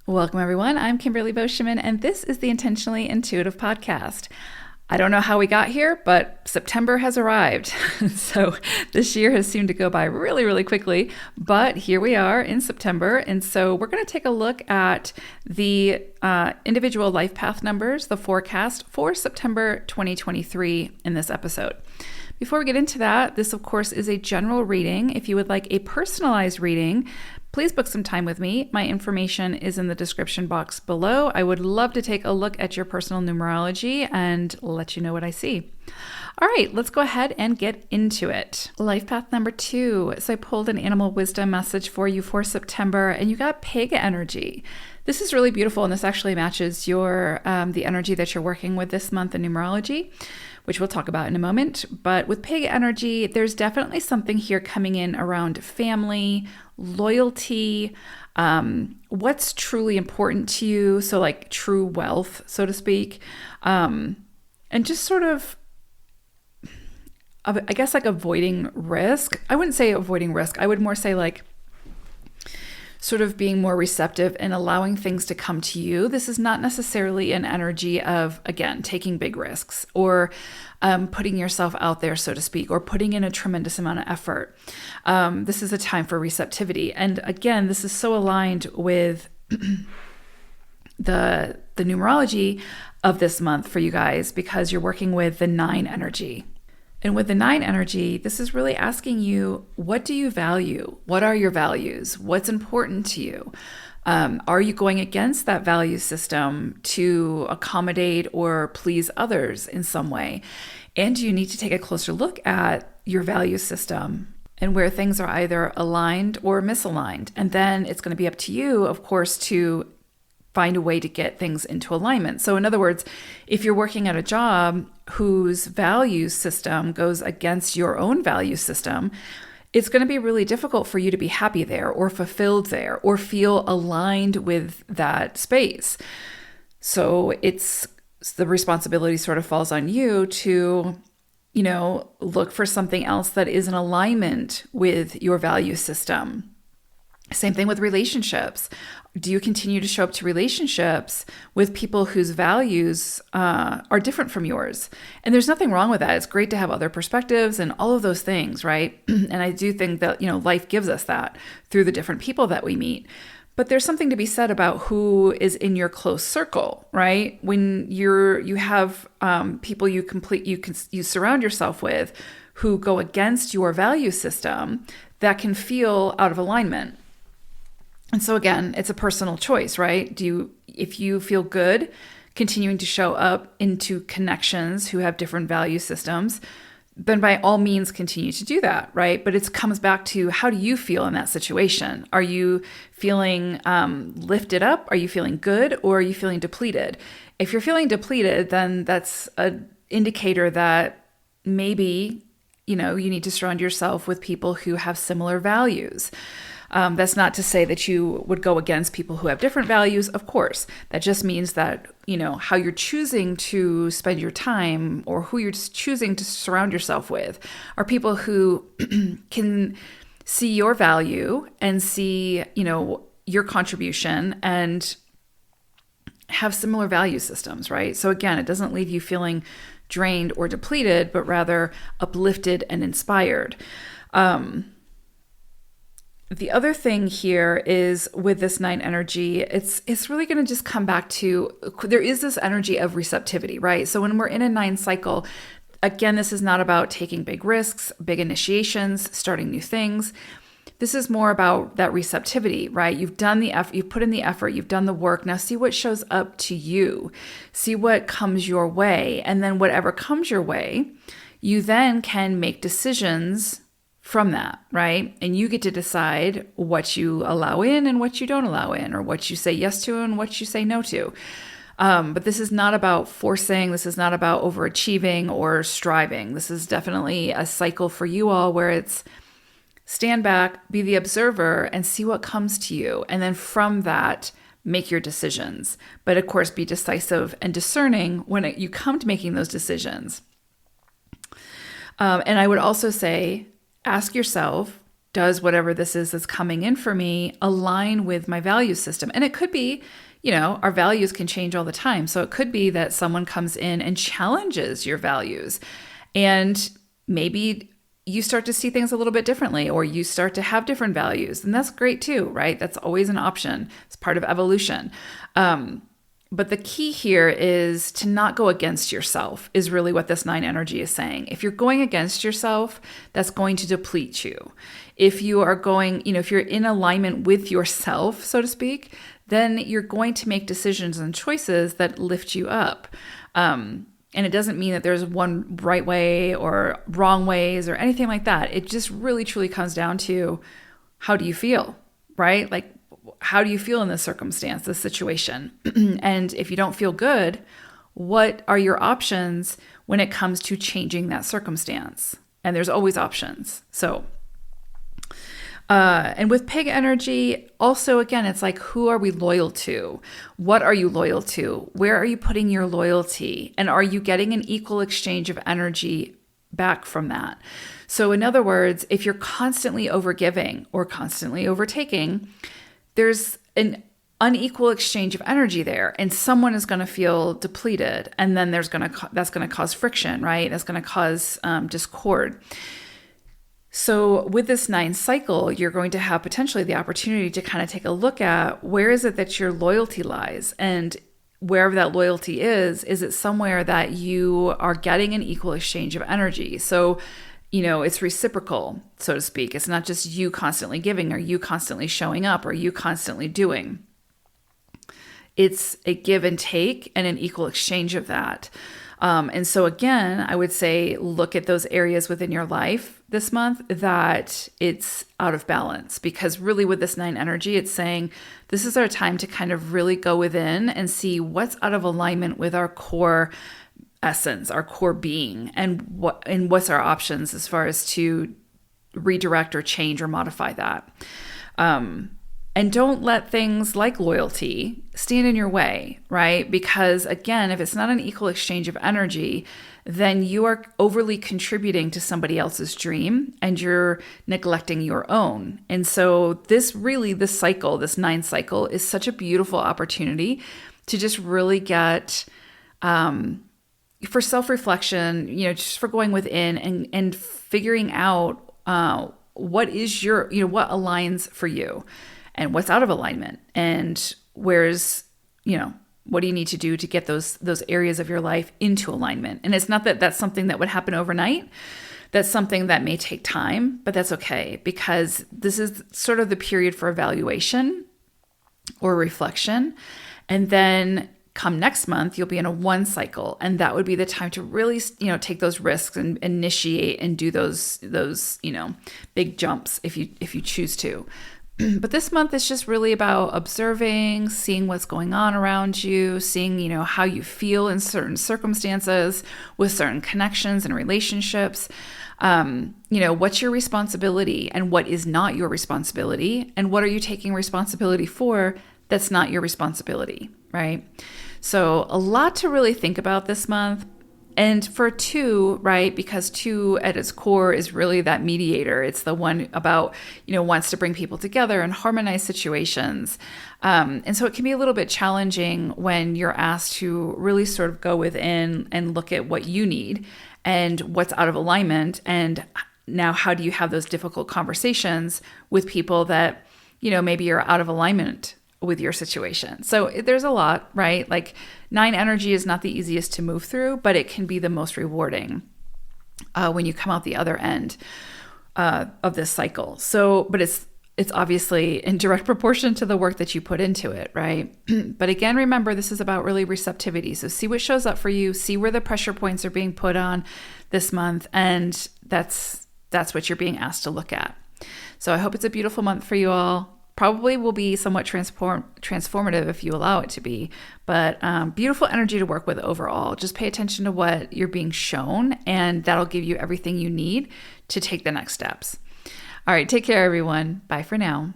Welcome, everyone. I'm Kimberly Boscheman, and this is the Intentionally Intuitive Podcast. I don't know how we got here, but September has arrived. So this year has seemed to go by really, really quickly, but here we are in September. And so we're going to take a look at the individual life path numbers, the forecast for September 2023 in this episode. Before we get into that, this, of course, is a general reading. If you would like a personalized reading, please book some time with me. My information is in the description box below. I would love to take a look at your personal numerology and let you know what I see. All right, let's go ahead and get into it. Life path number 2. So I pulled an animal wisdom message for you for September, and you got pig energy. This is really beautiful, and this actually matches your the energy that you're working with this month in numerology, which we'll talk about in a moment. But with pig energy, there's definitely something here coming in around family, loyalty, what's truly important to you. So like true wealth, so to speak. And just sort of, I guess, like avoiding risk. I wouldn't say avoiding risk. I would more say like sort of being more receptive and allowing things to come to you. This is not necessarily an energy of, again, taking big risks or putting yourself out there, so to speak, or putting in a tremendous amount of effort. This is a time for receptivity. And again, this is so aligned with the numerology of this month for you guys because you're working with the 9 energy. And with the 9 energy, this is really asking you, what do you value? What are your values? What's important to you? Are you going against that value system to accommodate or please others in some way? And you need to take a closer look at your value system and where things are either aligned or misaligned. And then it's going to be up to you, of course, to find a way to get things into alignment. So in other words, if you're working at a job whose value system goes against your own value system, it's going to be really difficult for you to be happy there or fulfilled there or feel aligned with that space. So the responsibility sort of falls on you to, look for something else that is in alignment with your value system. Same thing with relationships. Do you continue to show up to relationships with people whose values are different from yours? And there's nothing wrong with that. It's great to have other perspectives and all of those things, right? And I do think that, life gives us that through the different people that we meet. But there's something to be said about who is in your close circle, right? When you have people you surround yourself with who go against your value system, that can feel out of alignment. And so again, it's a personal choice, right? If you feel good continuing to show up into connections who have different value systems, then by all means continue to do that, right? But it comes back to, how do you feel in that situation? Are you feeling lifted up? Are you feeling good? Or are you feeling depleted? If you're feeling depleted, then that's an indicator that maybe, you need to surround yourself with people who have similar values. That's not to say that you would go against people who have different values, of course. That just means that, how you're choosing to spend your time or who you're choosing to surround yourself with are people who can see your value and see, your contribution and have similar value systems, right? So again, it doesn't leave you feeling drained or depleted, but rather uplifted and inspired. The other thing here is with this 9 energy, it's really going to just come back to, there is this energy of receptivity, right? So when we're in a 9 cycle, again, this is not about taking big risks, big initiations, starting new things. This is more about that receptivity, right? You've done the effort, you've put in the effort, you've done the work. Now see what shows up to you. See what comes your way. And then whatever comes your way, you then can make decisions from that, right? And you get to decide what you allow in and what you don't allow in, or what you say yes to and what you say no to. But this is not about forcing. This is not about overachieving or striving. This is definitely a cycle for you all where it's stand back, be the observer, and see what comes to you. And then from that, make your decisions. But of course, be decisive and discerning when you come to making those decisions. And I would also say, ask yourself, does whatever this is that's coming in for me align with my value system? And it could be, our values can change all the time. So it could be that someone comes in and challenges your values, and maybe you start to see things a little bit differently, or you start to have different values. And that's great too, right? That's always an option. It's part of evolution. But the key here is to not go against yourself, is really what this 9 energy is saying. If you're going against yourself, that's going to deplete you. If you are going, if you're in alignment with yourself, so to speak, then you're going to make decisions and choices that lift you up. And it doesn't mean that there's one right way or wrong ways or anything like that. It just really, truly comes down to, how do you feel, right? Like, how do you feel in this circumstance, this situation? And if you don't feel good, what are your options when it comes to changing that circumstance? And there's always options. So, and with pig energy, also, again, it's like, who are we loyal to? What are you loyal to? Where are you putting your loyalty? And are you getting an equal exchange of energy back from that? So in other words, if you're constantly overgiving or constantly overtaking, there's an unequal exchange of energy there, and someone is going to feel depleted, and then that's going to cause friction, right? That's going to cause discord. So with this 9 cycle, you're going to have potentially the opportunity to kind of take a look at, where is it that your loyalty lies? And wherever that loyalty is it somewhere that you are getting an equal exchange of energy? So it's reciprocal, so to speak. It's not just you constantly giving, or you constantly showing up, or you constantly doing. It's a give and take and an equal exchange of that. And so again, I would say, look at those areas within your life this month that it's out of balance, because really with this 9 energy, it's saying this is our time to kind of really go within and see what's out of alignment with our core essence, our core being, and what's our options as far as to redirect or change or modify that. And don't let things like loyalty stand in your way, right? Because again, if it's not an equal exchange of energy, then you are overly contributing to somebody else's dream and you're neglecting your own. And so this 9 cycle is such a beautiful opportunity to just really get, for self-reflection, just for going within and figuring out what is what aligns for you and what's out of alignment, and what do you need to do to get those areas of your life into alignment. And it's not that that's something that would happen overnight. That's something that may take time, but that's okay, because this is sort of the period for evaluation or reflection. And then come next month, you'll be in a 1 cycle, and that would be the time to really, take those risks and initiate and do those big jumps if you choose to. But this month is just really about observing, seeing what's going on around you, seeing, how you feel in certain circumstances with certain connections and relationships. What's your responsibility and what is not your responsibility, and what are you taking responsibility for that's not your responsibility, right? So a lot to really think about this month. And for 2, right, because 2 at its core is really that mediator. It's the one about, wants to bring people together and harmonize situations. And so it can be a little bit challenging when you're asked to really sort of go within and look at what you need and what's out of alignment. And now how do you have those difficult conversations with people that, maybe you're out of alignment with your situation. So there's a lot, right? Like 9 energy is not the easiest to move through, but it can be the most rewarding when you come out the other end of this cycle. So, but it's obviously in direct proportion to the work that you put into it, right? But again, remember, this is about really receptivity. So see what shows up for you, see where the pressure points are being put on this month, and that's what you're being asked to look at. So I hope it's a beautiful month for you all. Probably will be somewhat transformative if you allow it to be, but beautiful energy to work with overall. Just pay attention to what you're being shown, and that'll give you everything you need to take the next steps. All right, take care, everyone. Bye for now.